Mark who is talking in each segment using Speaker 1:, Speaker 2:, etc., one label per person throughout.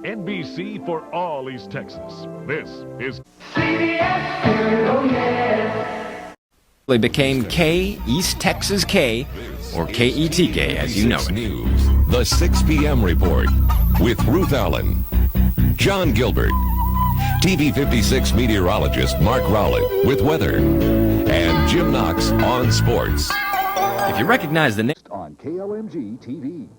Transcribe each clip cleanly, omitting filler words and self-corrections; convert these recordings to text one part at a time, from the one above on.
Speaker 1: NBC for all East Texas. This is
Speaker 2: They became K East Texas K, or KETK as you know it.
Speaker 3: News, the 6 p.m. report with Ruth Allen, John Gilbert, TV 56 meteorologist Mark Rowlett with weather, and Jim Knox on sports.
Speaker 2: If you recognize the name
Speaker 4: On KLMG TV.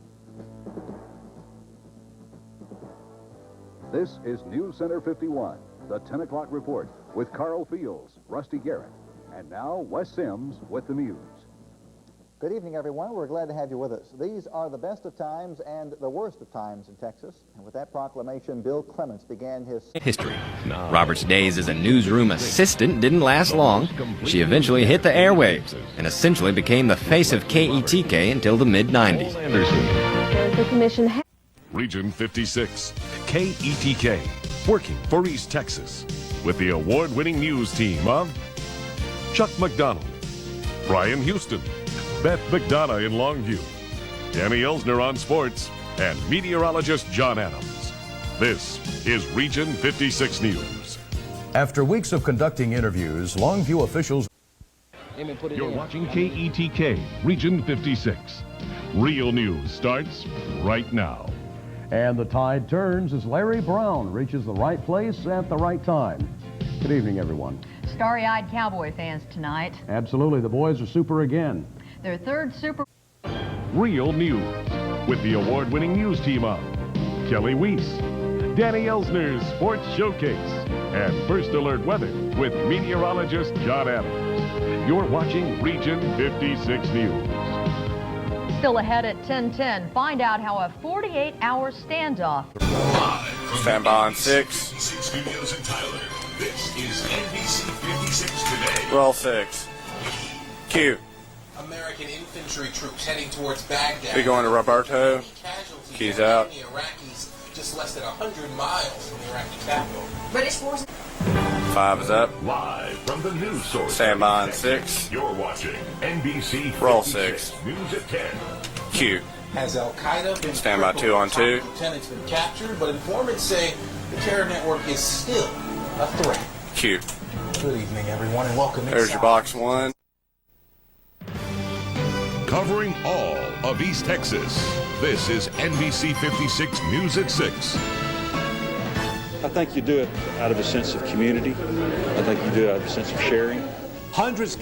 Speaker 4: This is News Center 51, the 10 o'clock report with Carl Fields, Rusty Garrett, and now Wes Sims with the news.
Speaker 5: Good evening, everyone. We're glad to have you with us. These are the best of times and the worst of times in Texas. And with that proclamation, Bill Clements began his
Speaker 2: history. Robert's days as a newsroom assistant didn't last long. She eventually hit the airwaves and essentially became the face of KETK until the mid-90s.
Speaker 1: Anderson.
Speaker 6: The commission
Speaker 1: Region 56, KETK, working for East Texas, with the award-winning news team of Chuck McDonald, Brian Houston, Beth McDonough in Longview, Danny Elsner on sports, and meteorologist John Adams. This is Region 56 News.
Speaker 7: After weeks of conducting interviews, Longview officials...
Speaker 1: You're watching KETK, Region 56. Real news starts right now.
Speaker 8: And the tide turns as Larry Brown reaches the right place at the right time. Good evening, everyone.
Speaker 9: Starry-eyed Cowboy fans tonight.
Speaker 8: Absolutely, the boys are super again.
Speaker 9: Their third Super
Speaker 1: Real news with the award-winning news team of Kelly Weiss, Danny Elsner's Sports Showcase, and First Alert Weather with meteorologist John Adams. You're watching Region 56 News.
Speaker 9: still ahead at 10:10. Find out how a 48-hour standoff.
Speaker 10: Stand by on 6.
Speaker 3: Studios in Tyler. This is NBC 56 Today.
Speaker 10: Roll 6. Q.
Speaker 11: American infantry troops heading towards Baghdad.
Speaker 10: We going to Roberto. Keys out.
Speaker 11: The Iraqis just less than 100 miles from the Iraqi capital.
Speaker 9: British forces.
Speaker 10: 5 is up.
Speaker 3: Live from the news source.
Speaker 10: Stand by on 6.
Speaker 3: You're watching NBC 56
Speaker 10: Roll 6.
Speaker 3: News at 10.
Speaker 10: Q.
Speaker 11: Has Al-Qaeda been
Speaker 10: Stand by 2 on 2.
Speaker 11: Lieutenant's been captured, but informants say the terror network is still a threat.
Speaker 10: Q.
Speaker 11: Good evening, everyone, and welcome inside.
Speaker 10: There's your box 1.
Speaker 3: Covering all of East Texas. This is NBC 56 News at 6.
Speaker 12: I think you do it out of a sense of community. I think you do it out of a sense of sharing.
Speaker 11: Hundreds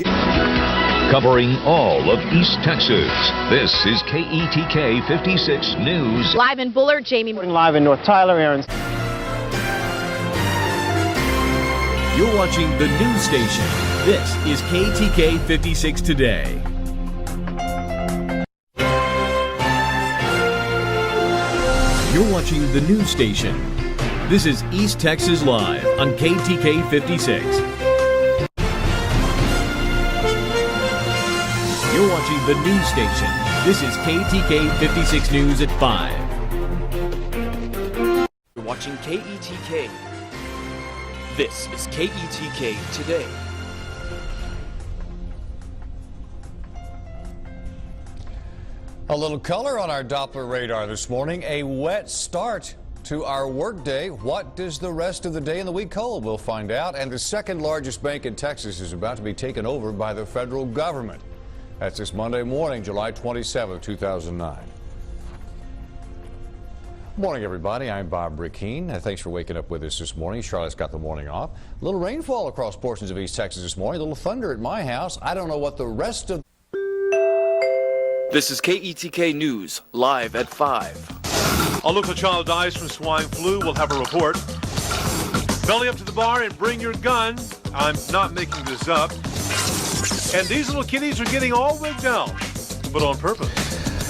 Speaker 13: covering all of East Texas. This is KETK 56 News.
Speaker 6: Live in Bullard, Jamie.
Speaker 14: Live in North Tyler, Aaron.
Speaker 15: You're watching the news station. This is KETK 56 Today. You're watching the news station. This is East Texas Live on KETK 56. You're watching the news station. This is KETK 56 News at 5.
Speaker 16: You're watching KETK. This is KETK Today.
Speaker 17: A little color on our Doppler radar this morning. A wet start to our workday. What does the rest of the day and the week hold? We'll find out. And the second largest bank in Texas is about to be taken over by the federal government. That's this Monday morning, July 27, 2009. Morning, everybody. I'm Bob Rickeen. Thanks for waking up with us this morning. Charlotte's got the morning off. A little rainfall across portions of East Texas this morning. A little thunder at my house. I don't know what the rest of...
Speaker 16: This is KETK News, live at 5.
Speaker 18: A local child dies from swine flu. We'll have a report. Belly up to the bar and bring your gun. I'm not making this up. And these little kitties are getting all wigged out, but on purpose.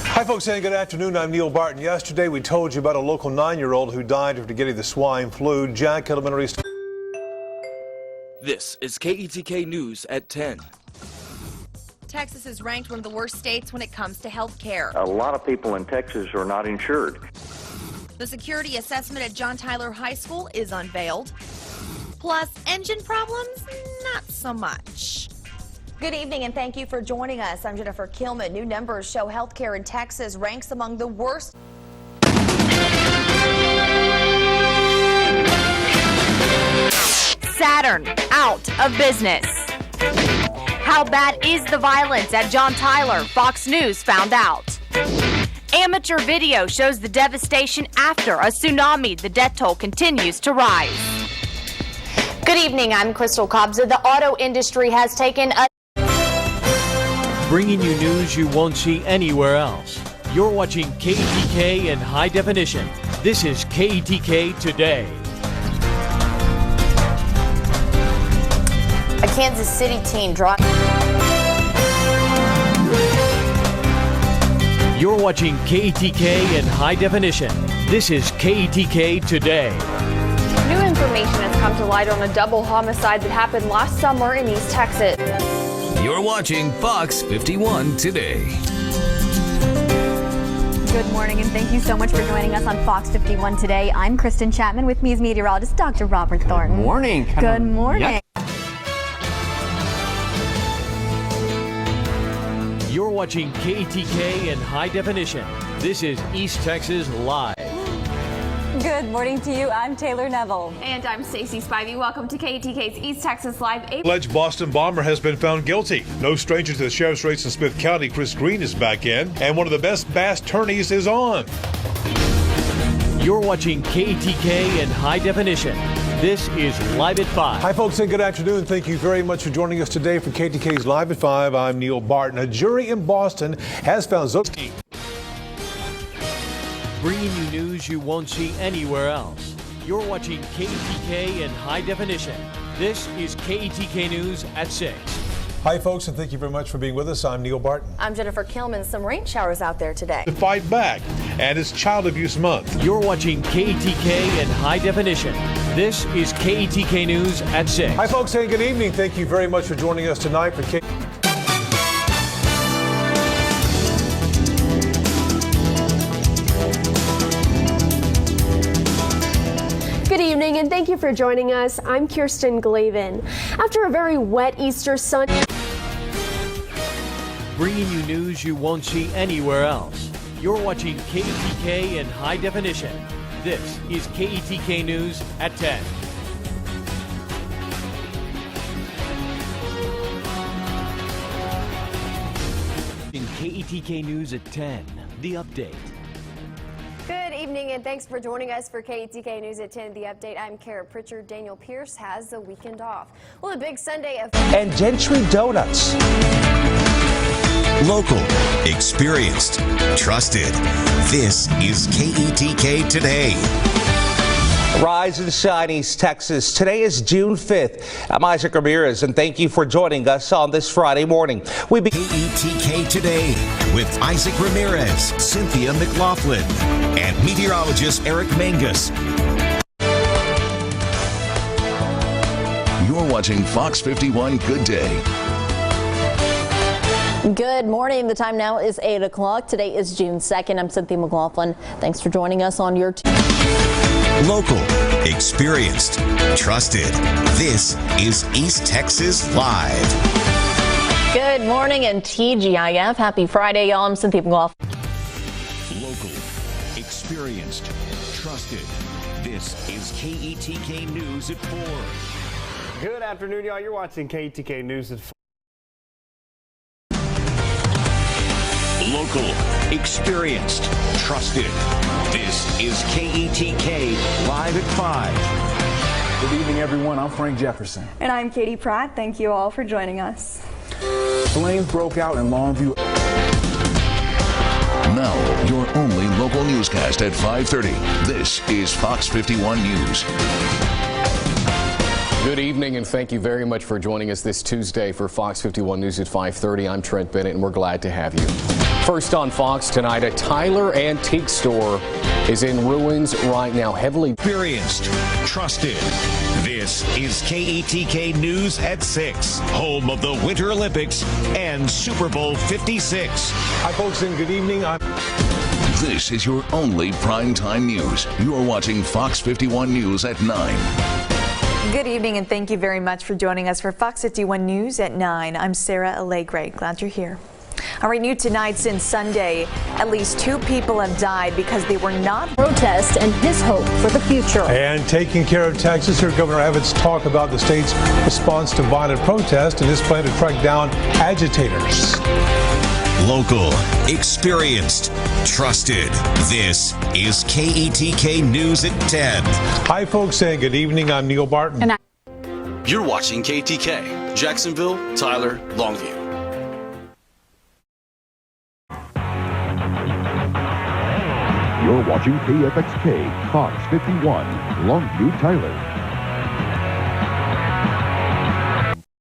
Speaker 19: Hi, folks, and good afternoon. I'm Neil Barton. Yesterday, we told you about a local 9-year-old who died after getting the swine flu. Jack Elementary.
Speaker 16: This is KETK News at 10.
Speaker 6: Texas is ranked one of the worst states when it comes to health care.
Speaker 20: A lot of people in Texas are not insured.
Speaker 6: The security assessment at John Tyler High School is unveiled. Plus, engine problems? Not so much. Good evening and thank you for joining us. I'm Jennifer Kilman. New numbers show health care in Texas ranks among the worst. Modern out of business. How bad is the violence at John Tyler? Fox News found out. Amateur video shows the devastation after a tsunami. The death toll continues to rise. Good evening, I'm Crystal Kobza. The auto industry has taken a...
Speaker 15: Bringing you news you won't see anywhere else. You're watching KETK in high definition. This is KETK Today.
Speaker 6: A Kansas City teen dropped...
Speaker 15: You're watching KETK in high definition. This is KETK Today.
Speaker 14: New information has come to light on a double homicide that happened last summer in East Texas.
Speaker 13: You're watching Fox 51 Today.
Speaker 21: Good morning, and thank you so much for joining us on Fox 51 Today. I'm Kristen Chapman. With me is meteorologist Dr. Robert Thornton.
Speaker 22: Good morning.
Speaker 21: Good morning.
Speaker 15: You're watching KETK in high definition. This is East Texas Live.
Speaker 21: Good morning to you. I'm Taylor Neville.
Speaker 14: And I'm Stacey Spivey. Welcome to KETK's East Texas Live.
Speaker 19: Alleged Boston bomber has been found guilty. No stranger to the sheriff's race in Smith County. Chris Green is back in, and one of the best bass tourneys is on.
Speaker 15: You're watching KETK in high definition. This is Live at 5.
Speaker 19: Hi, folks, and good afternoon. Thank you very much for joining us today for KTK's Live at 5. I'm Neil Barton. A jury in Boston has found Zoski.
Speaker 15: Bringing you news you won't see anywhere else. You're watching KETK in high definition. This is KETK News at 6.
Speaker 19: Hi, folks, and thank you very much for being with us. I'm Neil Barton.
Speaker 14: I'm Jennifer Kilman. Some rain showers out there today.
Speaker 19: To fight back, and it's Child Abuse Month.
Speaker 15: You're watching KETK in high definition. This is KETK News at 6.
Speaker 19: Hi, folks, and good evening. Thank you very much for joining us tonight for
Speaker 23: Good evening, and thank you for joining us. I'm Kirsten Glavin. After a very wet Easter Sunday,
Speaker 15: bringing you news you won't see anywhere else. You're watching KETK in high definition. This is KETK News at 10. In KETK News at 10, the update.
Speaker 14: Good evening, and thanks for joining us for KETK News at 10. The update. I'm Kara Pritchard. Daniel Pierce has the weekend off. Well, a big Sunday of...
Speaker 24: And Gentry Donuts.
Speaker 25: Local, experienced, trusted. This is KETK Today.
Speaker 24: Rise and shine, East Texas. Today is June 5th. I'm Isaac Ramirez, and thank you for joining us on this Friday morning.
Speaker 25: KETK Today with Isaac Ramirez, Cynthia McLaughlin, and meteorologist Eric Mangus.
Speaker 3: You're watching Fox 51 Good Day.
Speaker 26: Good morning. The time now is 8 o'clock. Today is June 2nd. I'm Cynthia McLaughlin. Thanks for joining us on your...
Speaker 25: Local, experienced, trusted. This is East Texas Live.
Speaker 26: Good morning and TGIF. Happy Friday, y'all. I'm Cynthia McLaughlin.
Speaker 25: Local, experienced, trusted. This is KETK News at 4.
Speaker 27: Good afternoon, y'all. You're watching KETK News at 4.
Speaker 25: Local, experienced, trusted. This is KETK Live at 5.
Speaker 28: Good evening, everyone. I'm Frank Jefferson.
Speaker 29: And I'm Katie Pratt. Thank you all for joining us.
Speaker 28: Flames broke out in Longview.
Speaker 3: Now, your only local newscast at 5:30. This is Fox 51 News.
Speaker 30: Good evening, and thank you very much for joining us this Tuesday for Fox 51 News at 5:30. I'm Trent Bennett, and we're glad to have you. First on Fox tonight, a Tyler antique store is in ruins right now, heavily
Speaker 25: experienced, trusted. This is KETK News at 6, home of the Winter Olympics and Super Bowl 56.
Speaker 19: Hi, folks, and good evening.
Speaker 3: This is your only primetime news. You're watching Fox 51 News at 9.
Speaker 31: Good evening, and thank you very much for joining us for Fox 51 News at 9. I'm Sarah Allegre. Glad you're here.
Speaker 1: All right, new tonight since Sunday, at least 2 people have died because they were not
Speaker 14: protest and his hope for the future.
Speaker 19: And taking care of Texas, here Governor Abbott's talk about the state's response to violent protest and his plan to track down agitators.
Speaker 25: Local, experienced, trusted. This is KETK News at 10.
Speaker 19: Hi, folks, and good evening. I'm Neil Barton.
Speaker 16: You're watching KETK, Jacksonville, Tyler, Longview.
Speaker 2: You're watching KFXK, Fox 51, Longview, Tyler.